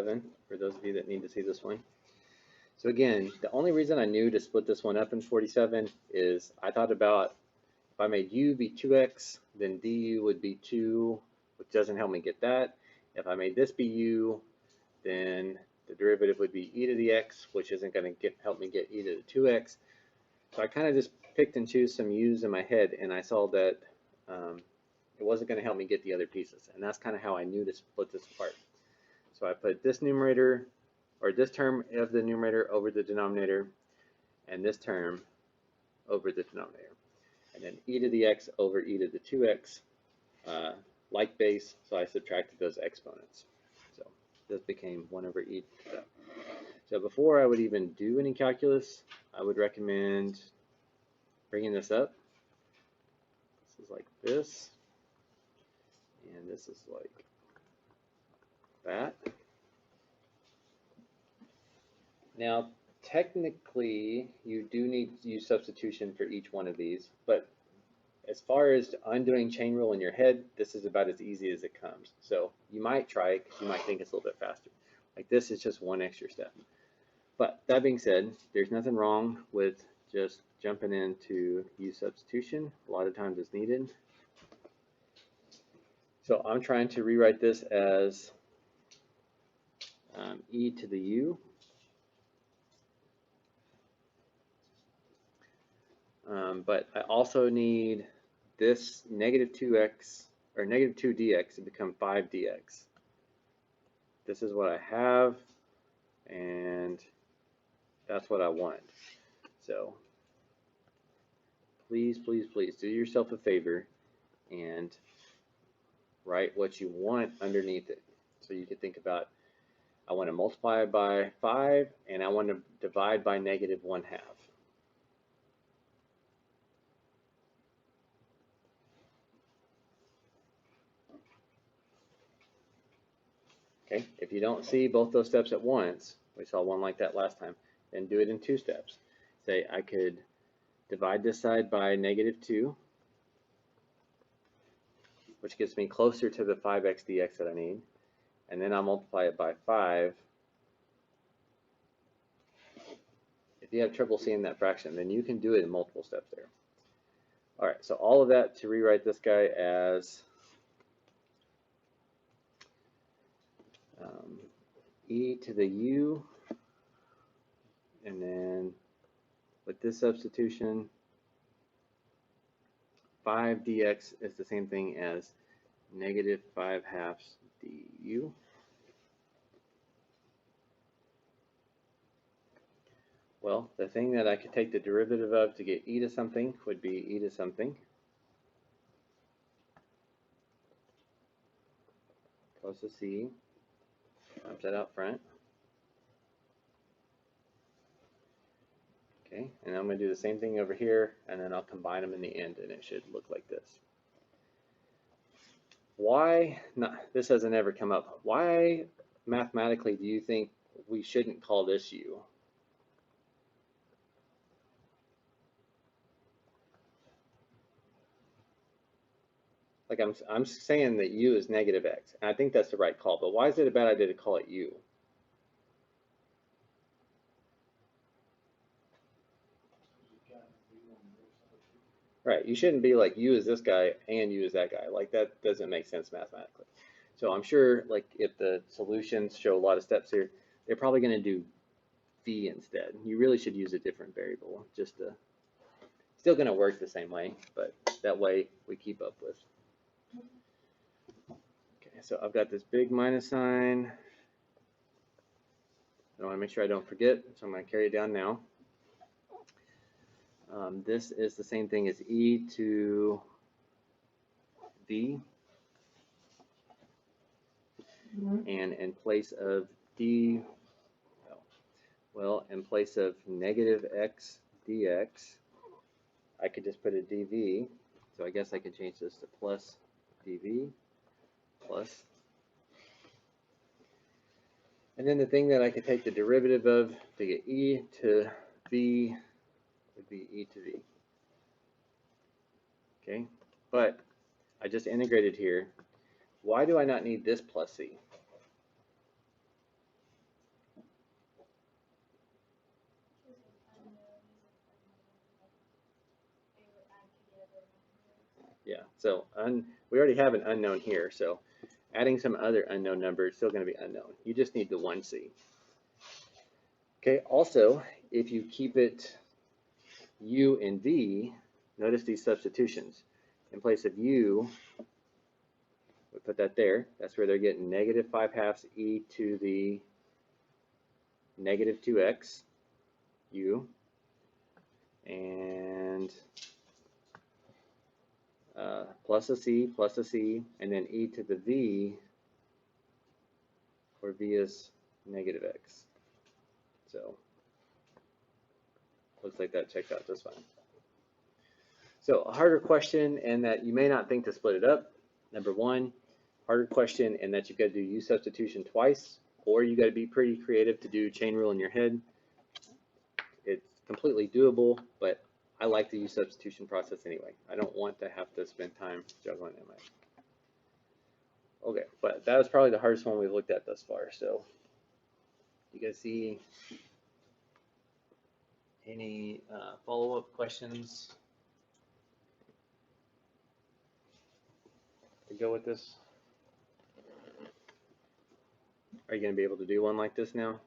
47 for those of you that need to see this one. So again, the only reason I knew to split this one up in 47 is I thought about if I made u be 2x, then du would be 2, which doesn't help me get that. If I made this be u, then the derivative would be e to the x, which isn't going to help me get e to the 2x. So I kind of just picked and chose some u's in my head, and I saw that it wasn't going to help me get the other pieces. And that's kind of how I knew to split this apart. So I put this numerator, or this term of the numerator over the denominator, and this term over the denominator. And then e to the x over e to the 2x, like base, so I subtracted those exponents. So this became 1 over e to that. So before I would even do any calculus, I would recommend bringing this up. This is like this, and this is like that. Now, technically, you do need to use substitution for each one of these, but as far as undoing chain rule in your head, this is about as easy as it comes. So you might try it because you might think it's a little bit faster. Like this is just one extra step. But that being said, there's nothing wrong with just jumping into use substitution. A lot of times it's needed. So I'm trying to rewrite this as e to the u. But I also need this negative 2x, or negative 2 dx to become 5 dx. This is what I have, and that's what I want. So please, please, please do yourself a favor and write what you want underneath it. So you can think about, I want to multiply by 5, and I want to divide by negative 1/2. Okay, if you don't see both those steps at once, we saw one like that last time, then do it in 2 steps. Say I could divide this side by negative 2, which gets me closer to the 5x dx that I need, and then I'll multiply it by 5. If you have trouble seeing that fraction, then you can do it in multiple steps there. All right, so all of that to rewrite this guy as e to the u, and then with this substitution, 5 dx is the same thing as negative 5/2 du. Well, the thing that I could take the derivative of to get e to something would be e to something plus a c, times that out front. Okay, and I'm going to do the same thing over here, and then I'll combine them in the end, and it should look like this. Why not? This hasn't ever come up. Why mathematically do you think we shouldn't call this u? Like I'm saying that u is negative x, and I think that's the right call, but why is it a bad idea to call it u? Right, you shouldn't be like u is this guy and u is that guy. Like that doesn't make sense mathematically. So I'm sure like if the solutions show a lot of steps here, they're probably going to do v instead. You really should use a different variable, just to, still going to work the same way, but that way we keep up with. Okay, so I've got this big minus sign. I want to make sure I don't forget, so I'm going to carry it down now. This is the same thing as e to v, and in place of d, well, in place of negative x dx, I could just put a dv, so I guess I could change this to plus dv, plus. And then the thing that I could take the derivative of to get e to v would be e to v. Okay, but I just integrated here. Why do I not need this plus c? Yeah, so we already have an unknown here, so adding some other unknown number is still going to be unknown. You just need the 1c. Okay, also, if you keep it u and v, notice these substitutions. In place of u, we put that there. That's where they're getting negative 5/2 e to the negative 2x u, and plus a c, and then e to the v, where v is negative x. So looks like that checks out just fine. So a harder question, and that you may not think to split it up. Number one, harder question, and that you've got to do u substitution twice, or you got to be pretty creative to do chain rule in your head. It's completely doable, but I like the u substitution process anyway. I don't want to have to spend time juggling it. Okay, but that was probably the hardest one we've looked at thus far. So you guys see any follow-up questions to go with this? Are you going to be able to do one like this now?